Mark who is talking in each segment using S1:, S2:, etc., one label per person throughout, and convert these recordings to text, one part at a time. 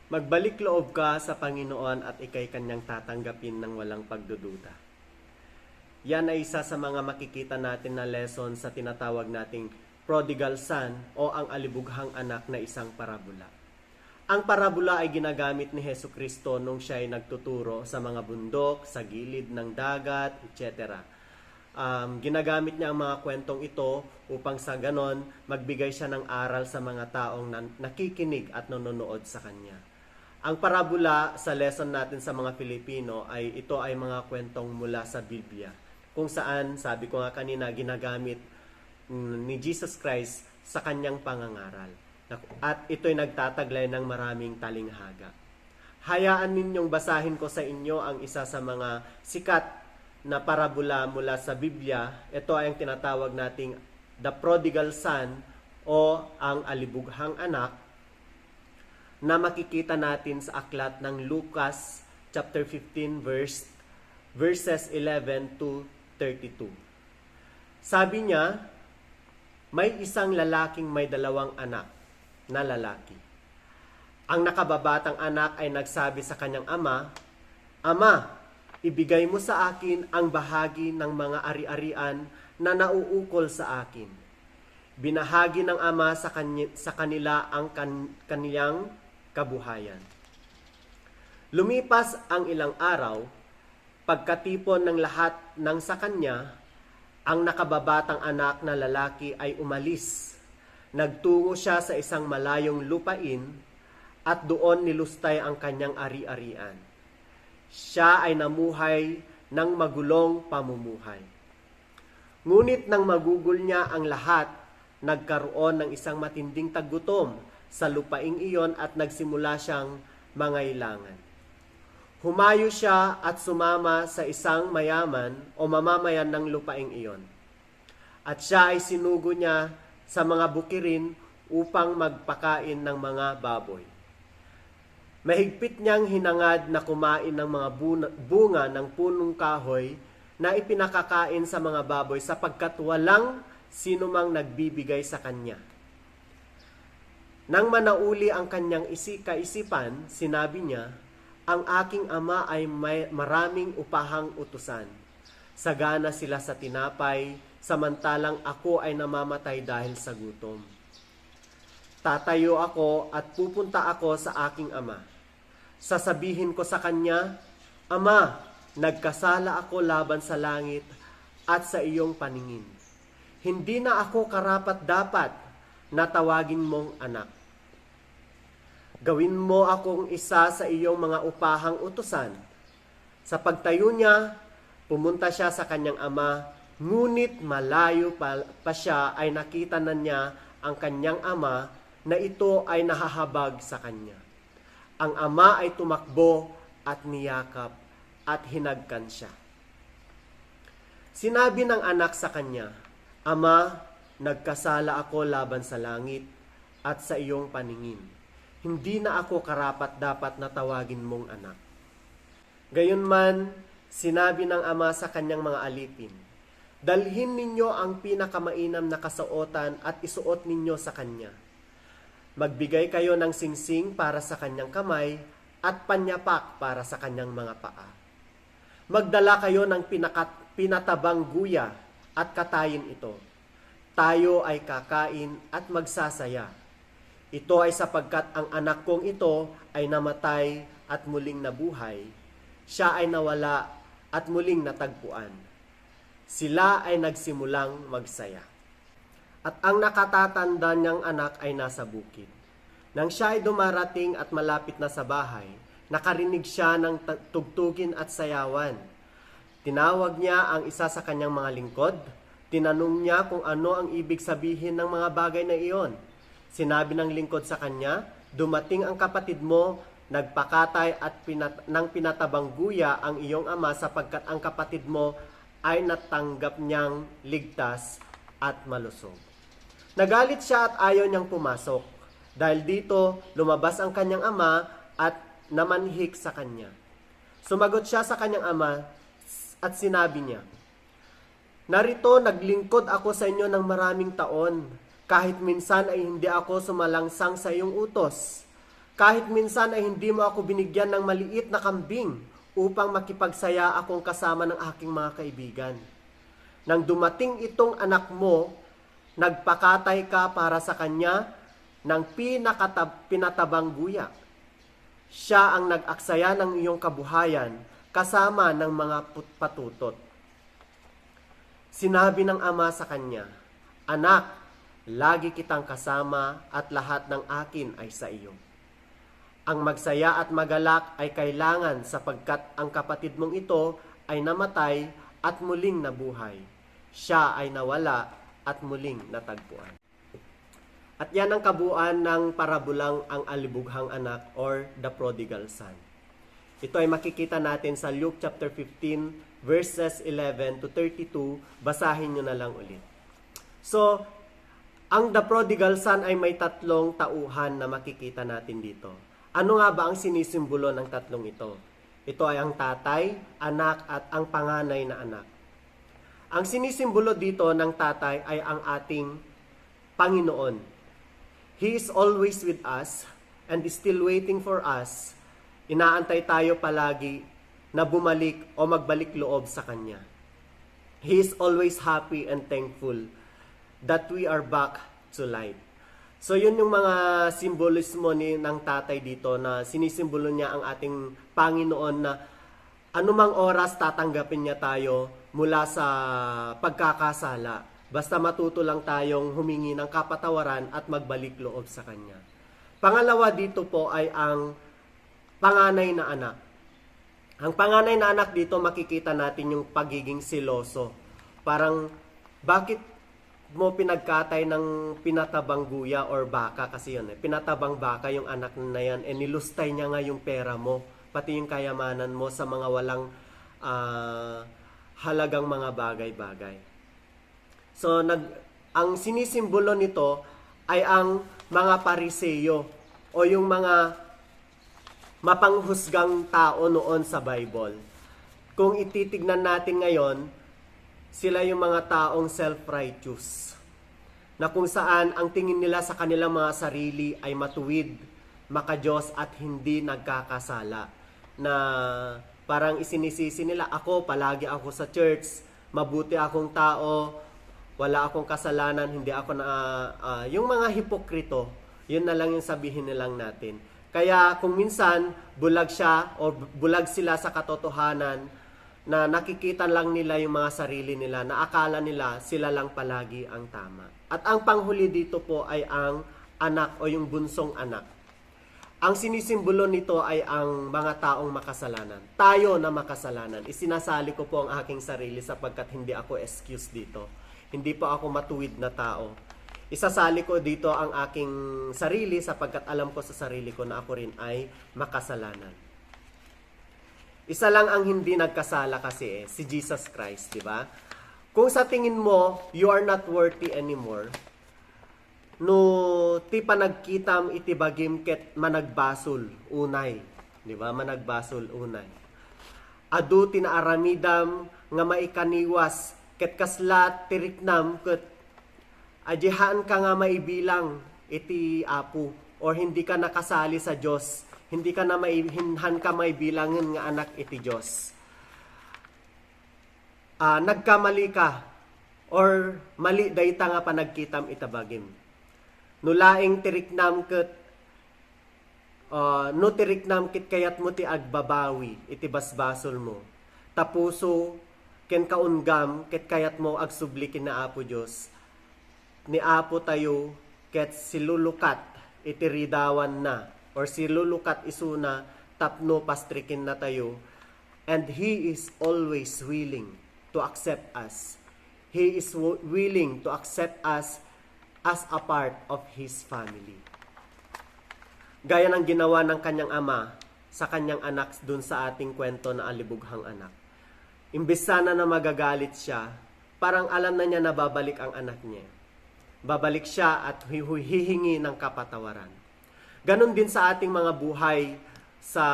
S1: Magbalik loob ka sa Panginoon at ikay kanyang tatanggapin ng walang pagdududa. Yan ay isa sa mga makikita natin na lesson sa tinatawag nating prodigal son o ang alibughang anak na isang parabola. Ang parabola ay ginagamit ni Hesus Kristo nung siya ay nagtuturo sa mga bundok, sa gilid ng dagat, etc. Ginagamit niya ang mga kwentong ito upang sa ganon magbigay siya ng aral sa mga taong nakikinig at nanonood sa kanya. Ang parabola sa lesson natin sa mga Pilipino ay ito ay mga kwentong mula sa Biblia, kung saan, sabi ko nga kanina, ginagamit ni Jesus Christ sa kanyang pangangaral. At ito'y nagtataglay ng maraming talinghaga. Hayaan ninyong basahin ko sa inyo ang isa sa mga sikat na parabola mula sa Biblia. Ito ay ang tinatawag nating The Prodigal Son o ang alibughang anak, na makikita natin sa aklat ng Lucas chapter 15 verses 11 to 32. Sabi niya, may isang lalaking may dalawang anak na lalaki. Ang nakababatang anak ay nagsabi sa kanyang ama, "Ama, ibigay mo sa akin ang bahagi ng mga ari-arian na nauukol sa akin." Binahagi ng ama sa kanila ang kaniyang kabuhayan. Lumipas ang ilang araw, pagkatipon ng lahat ng sa kanya, ang nakababatang anak na lalaki ay umalis. Nagtungo siya sa isang malayong lupain at doon nilustay ang kanyang ari-arian. Siya ay namuhay ng magulong pamumuhay. Ngunit nang magugol niya ang lahat, nagkaroon ng isang matinding taggutom sa lupaing iyon at nagsimula siyang mangailangan. Humayo siya at sumama sa isang mayaman o mamamayan ng lupaing iyon. At siya ay sinugo niya sa mga bukirin upang magpakain ng mga baboy. Mahigpit niyang hinangad na kumain ng mga bunga ng punong kahoy na ipinakakain sa mga baboy sapagkat walang sinumang nagbibigay sa kanya. Nang manauli ang kanyang kaisipan, sinabi niya, "Ang aking ama ay may maraming upahang utusan. Sagana sila sa tinapay, samantalang ako ay namamatay dahil sa gutom. Tatayo ako at pupunta ako sa aking ama. Sasabihin ko sa kanya, Ama, nagkasala ako laban sa langit at sa iyong paningin. Hindi na ako karapat-dapat na tawagin mong anak. Gawin mo akong isa sa iyong mga upahang utusan." Sa pagtayo niya, pumunta siya sa kanyang ama, ngunit malayo pa siya ay nakita na niya ang kanyang ama na ito ay nahahabag sa kanya. Ang ama ay tumakbo at niyakap at hinagkan siya. Sinabi ng anak sa kanya, "Ama, nagkasala ako laban sa langit at sa iyong paningin. Hindi na ako karapat-dapat na tawagin mong anak." Gayunman, sinabi ng ama sa kanyang mga alipin, "Dalhin ninyo ang pinakamainam na kasuotan at isuot ninyo sa kanya. Magbigay kayo ng singsing para sa kanyang kamay at panyapak para sa kanyang mga paa. Magdala kayo ng pinatabang guya at katayin ito. Tayo ay kakain at magsasaya. Ito ay sapagkat ang anak kong ito ay namatay at muling nabuhay. Siya ay nawala at muling natagpuan." Sila ay nagsimulang magsaya. At ang nakatatanda niyang anak ay nasa bukid. Nang siya ay dumarating at malapit na sa bahay, nakarinig siya ng tugtugin at sayawan. Tinawag niya ang isa sa kanyang mga lingkod. Tinanong niya kung ano ang ibig sabihin ng mga bagay na iyon. Sinabi ng lingkod sa kanya, "Dumating ang kapatid mo, nagpakatay at ng pinatabang guya ang iyong ama sapagkat ang kapatid mo ay natanggap niyang ligtas at malusog." Nagalit siya at ayaw niyang pumasok. Dahil dito, lumabas ang kanyang ama at namanhik sa kanya. Sumagot siya sa kanyang ama at sinabi niya, "Narito, naglingkod ako sa inyo ng maraming taon. Kahit minsan ay hindi ako sumalangsang sa iyong utos. Kahit minsan ay hindi mo ako binigyan ng maliit na kambing upang makipagsaya akong kasama ng aking mga kaibigan. Nang dumating itong anak mo, nagpakatay ka para sa kanya ng pinatabang guya. Siya ang nag-aksaya ng iyong kabuhayan kasama ng mga patutot. Sinabi ng ama sa kanya, "Anak, lagi kitang kasama at lahat ng akin ay sa iyo." Ang magsaya at magalak ay kailangan sapagkat ang kapatid mong ito ay namatay at muling nabuhay. Siya ay nawala at muling natagpuan. At yan ang kabuuan ng parabulang ang alibughang anak or the prodigal son. Ito ay makikita natin sa Luke chapter 15 verses 11 to 32. Basahin nyo na lang ulit. So, ang the prodigal son ay may tatlong tauhan na makikita natin dito. Ano nga ba ang sinisimbolo ng tatlong ito? Ito ay ang tatay, anak at ang panganay na anak. Ang sinisimbolo dito ng tatay ay ang ating Panginoon. He is always with us and is still waiting for us. Inaantay tayo palagi na bumalik o magbalik loob sa Kanya. He is always happy and thankful that we are back to life. So yun yung mga simbolismo ng tatay dito na sinisimbolo niya ang ating Panginoon na anumang oras tatanggapin niya tayo mula sa pagkakasala. Basta matuto lang tayong humingi ng kapatawaran at magbalik loob sa Kanya. Pangalawa dito po ay ang panganay na anak. Ang panganay na anak dito makikita natin yung pagiging siloso. Parang bakit mo pinagkatay ng pinatabang guya or baka kasi yun pinatabang baka yung anak na yan nilustay niya nga yung pera mo pati yung kayamanan mo sa mga walang halagang mga bagay-bagay. So ang sinisimbolo nito ay ang mga pariseyo o yung mga mapanghusgang tao noon sa Bible. Kung ititignan natin ngayon, sila yung mga taong self-righteous. Na kung saan ang tingin nila sa kanilang mga sarili ay matuwid, makadiyos at hindi nagkakasala. Na parang isinisisi nila, ako, palagi ako sa church, mabuti akong tao, wala akong kasalanan, hindi ako yung mga hipokrito, yun na lang yung sabihin nilang natin. Kaya kung minsan bulag siya o bulag sila sa katotohanan na nakikita lang nila yung mga sarili nila, na akala nila sila lang palagi ang tama. At ang panghuli dito po ay ang anak o yung bunsong anak. Ang sinisimbolo nito ay ang mga taong makasalanan. Tayo na makasalanan. Isinasali ko po ang aking sarili sapagkat hindi ako excuse dito. Hindi po ako matuwid na tao. Isasali ko dito ang aking sarili sapagkat alam ko sa sarili ko na ako rin ay makasalanan. Isa lang ang hindi nagkasala kasi si Jesus Christ, di ba? Kung sa tingin mo, you are not worthy anymore, no ti panagkitam iti bagim ket managbasol unay, di ba? Managbasol unay. Adu tinaaramidam nga maikaniwas ket kaslat tiriknam ket adyahaan ka nga maibilang iti apo or hindi ka nakasali sa Diyos, hindi ka na maihinhan ka maibilangin nga anak iti Diyos. Nagkamali ka or mali dayta nga panagkitam itabagim. Nulaing tiriknam ket no tiriknam kit kayat mo ti agbabawi iti basbasol mo. Tapuso ken kaungam ket kayat mo agsubli kina Apo Diyos. Ni Apo tayo ket silulukat itiridawan na or silulukat isuna tapno pastrikin na tayo, and He is always willing to accept us. He is willing to accept us as a part of His family. Gaya ng ginawa ng kanyang ama sa kanyang anak dun sa ating kwento na alibughang anak. Imbes sana na magagalit siya, parang alam na niya na babalik ang anak niya. Babalik siya at hihingi ng kapatawaran. Ganon din sa ating mga buhay, sa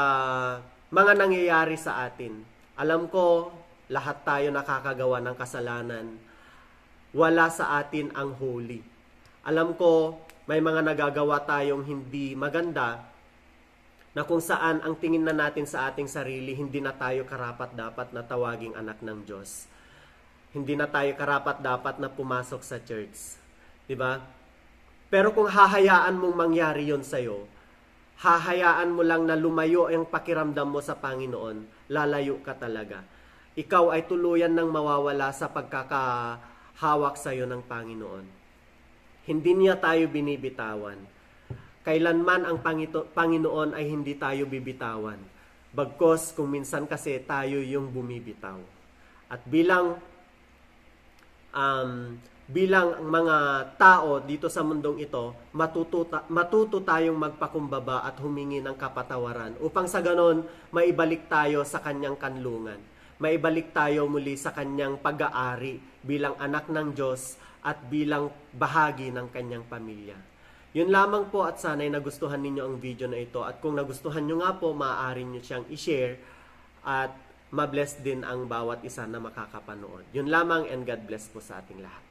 S1: mga nangyayari sa atin. Alam ko, lahat tayo nakakagawa ng kasalanan. Wala sa atin ang holy. Alam ko, may mga nagagawa tayong hindi maganda, na kung saan ang tingin na natin sa ating sarili, hindi na tayo karapat-dapat na tawaging anak ng Diyos. Hindi na tayo karapat-dapat na pumasok sa church. 'Di ba? Pero kung hahayaan mong mangyari yon sa'yo, hahayaan mo lang na lumayo ang pakiramdam mo sa Panginoon, lalayo ka talaga. Ikaw ay tuluyan ng mawawala sa pagkakahawak sa'yo ng Panginoon. Hindi niya tayo binibitawan. Kailanman ang Panginoon ay hindi tayo bibitawan. Bagkos kung minsan kasi tayo yung bumibitaw. At bilang mga tao dito sa mundong ito, matuto tayong magpakumbaba at humingi ng kapatawaran upang sa ganon maibalik tayo sa kanyang kanlungan. Maibalik tayo muli sa kanyang pag-aari bilang anak ng Diyos at bilang bahagi ng kanyang pamilya. Yun lamang po at sana'y nagustuhan ninyo ang video na ito. At kung nagustuhan nyo nga po, maaari nyo siyang i-share at mabless din ang bawat isa na makakapanood. Yun lamang and God bless po sa ating lahat.